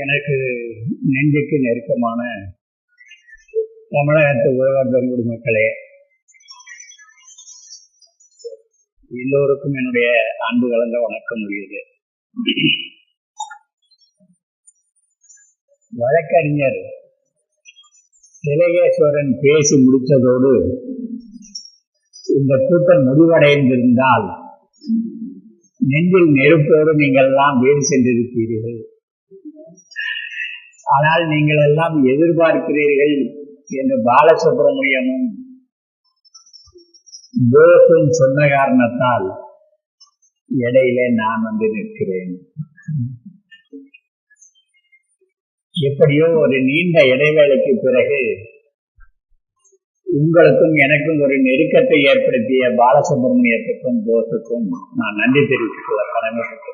எனக்கு நெஞ்சுக்கு நெருக்கமான தமிழகத்து உழவர் பெருங்குடி மக்களே, எல்லோருக்கும் என்னுடைய அன்பு கலந்த வணக்கம் முடியுது. வழக்கறிஞர் திலகேஸ்வரன் பேசி முடித்ததோடு இந்த கூட்டம் முடிவடைந்திருந்தால் நெஞ்சில் நெருப்போடு நீங்கள் எல்லாம் வேறு சென்றிருப்பீர்கள். ஆனால் நீங்கள் எல்லாம் எதிர்பார்க்கிறீர்கள் என்று பாலசுப்ரமணியமும் போஸும் சொன்ன காரணத்தால் இடையிலே நான் வந்து நிற்கிறேன். எப்படியோ ஒரு நீண்ட இடைவேளைக்கு பிறகு உங்களுக்கும் எனக்கும் ஒரு நெருக்கத்தை ஏற்படுத்திய பாலசுப்ரமணியத்துக்கும் போஸுக்கும் நான் நன்றி தெரிவித்துக் கொள்ள கடமைப்பட்டேன்.